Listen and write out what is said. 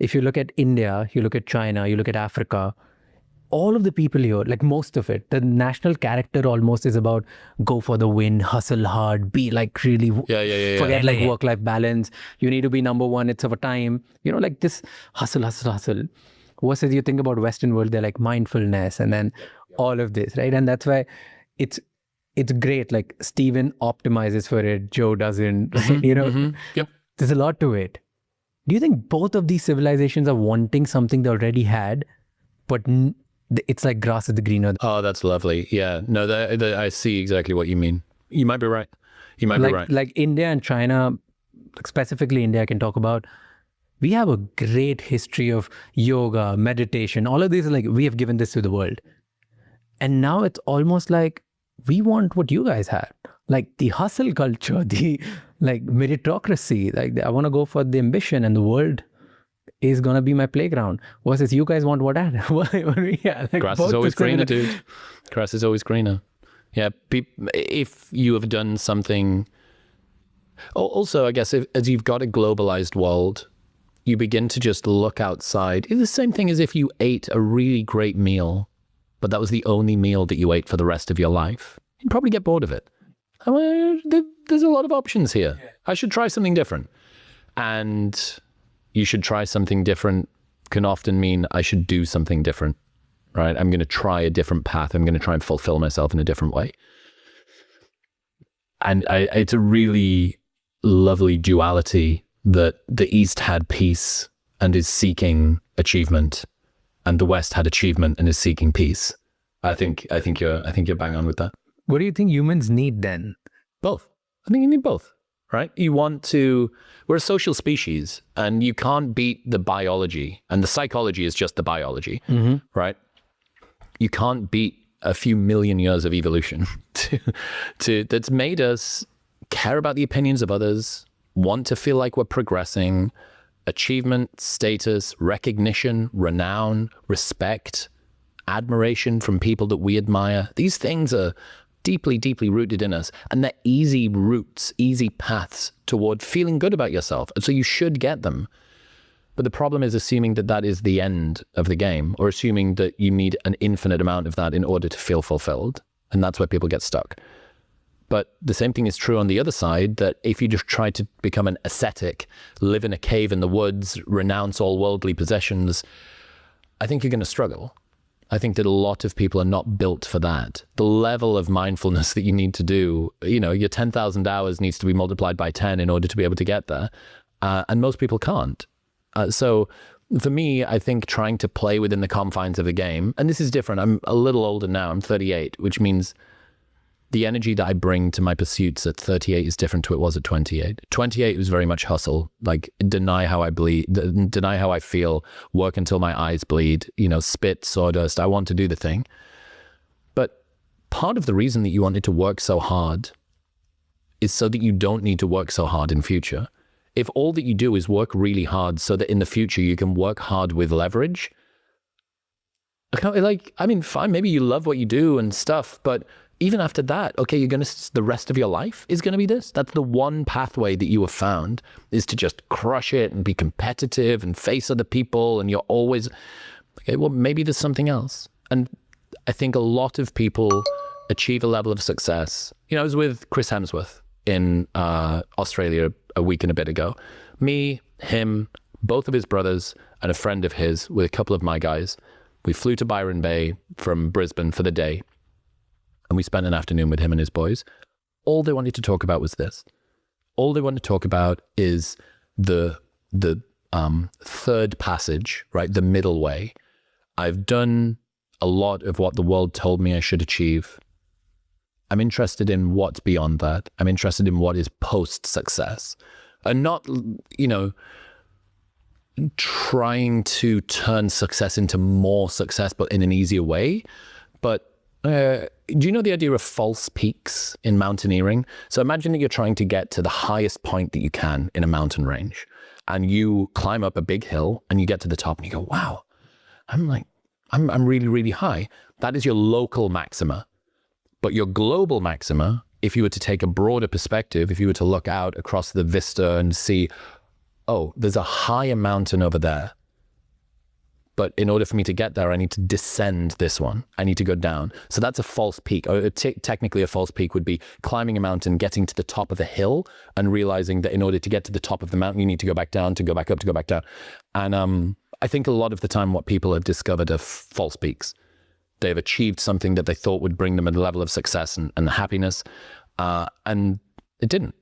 if you look at India, you look at China, you look at Africa, all of the people here, like most of it, the national character almost is about go for the win, hustle hard, be like really, forget like work-life balance. You need to be number one. It's over time, like this hustle. Versus you think about Western world, they're like mindfulness and then all of this, right? And that's why it's great. Like Steven optimizes for it, Joe doesn't, right? Yep. There's a lot to it. Do you think both of these civilizations are wanting something they already had, but it's like grass is the greener? Oh, that's lovely. Yeah. No, I see exactly what you mean. You might be right. You might be right. Like India and China, specifically India, I can talk about. We have a great history of yoga, meditation. All of these are like, we have given this to the world. And now it's almost like we want what you guys had. Like the hustle culture, the like meritocracy. Like I want to go for the ambition and the world is going to be my playground. Versus you guys want what I had. Grass is always greener, dude. Grass is always greener. Yeah. If you have done something... Also, I guess, as you've got a globalized world, you begin to just look outside. It's the same thing as if you ate a really great meal, but that was the only meal that you ate for the rest of your life. You'd probably get bored of it. I mean, there's a lot of options here. Yeah. I should try something different. And you should try something different can often mean I should do something different, right? I'm going to try a different path. I'm going to try and fulfill myself in a different way. And it's a really lovely duality that the East had peace and is seeking achievement, and the West had achievement and is seeking peace. I think you're bang on with that. What do you think humans need then? Both. I think you need both, right? We're a social species, and you can't beat the biology, and the psychology is just the biology, right? You can't beat a few million years of evolution that's made us care about the opinions of others, want to feel like we're progressing, achievement, status, recognition, renown, respect, admiration from people that we admire. These things are deeply, deeply rooted in us, and they're easy routes, easy paths toward feeling good about yourself. And so you should get them. But the problem is assuming that that is the end of the game, or assuming that you need an infinite amount of that in order to feel fulfilled. And that's where people get stuck. But the same thing is true on the other side, that if you just try to become an ascetic, live in a cave in the woods, renounce all worldly possessions, I think you're going to struggle. I think that a lot of people are not built for that. The level of mindfulness that you need to do, your 10,000 hours needs to be multiplied by 10 in order to be able to get there. And most people can't. So for me, I think trying to play within the confines of the game, and this is different. I'm a little older now. I'm 38, which means the energy that I bring to my pursuits at 38 is different to what it was at 28. 28 was very much hustle, like deny how I bleed, deny how I feel, work until my eyes bleed, spit, sawdust. I want to do the thing. But part of the reason that you wanted to work so hard is so that you don't need to work so hard in future. If all that you do is work really hard so that in the future you can work hard with leverage, fine, maybe you love what you do and stuff, but even after that, okay, the rest of your life is going to be this. That's the one pathway that you have found, is to just crush it and be competitive and face other people. And you're always, okay, well, maybe there's something else. And I think a lot of people achieve a level of success. I was with Chris Hemsworth in Australia a week and a bit ago. Me, him, both of his brothers, and a friend of his with a couple of my guys. We flew to Byron Bay from Brisbane for the day. And we spent an afternoon with him and his boys. All they wanted to talk about was this. All they wanted to talk about is the third passage, right? The middle way. I've done a lot of what the world told me I should achieve. I'm interested in what's beyond that. I'm interested in what is post-success. And not, trying to turn success into more success, but in an easier way. But do you know the idea of false peaks in mountaineering? So imagine that you're trying to get to the highest point that you can in a mountain range, and you climb up a big hill and you get to the top and you go, wow, I'm really, really high. That is your local maxima. But your global maxima, if you were to take a broader perspective, if you were to look out across the vista and see, oh, there's a higher mountain over there, but in order for me to get there, I need to descend this one. I need to go down. So that's a false peak. Or technically a false peak would be climbing a mountain, getting to the top of a hill and realizing that in order to get to the top of the mountain, you need to go back down, to go back up, to go back down. And I think a lot of the time what people have discovered are false peaks. They've achieved something that they thought would bring them a level of success and happiness. And it didn't.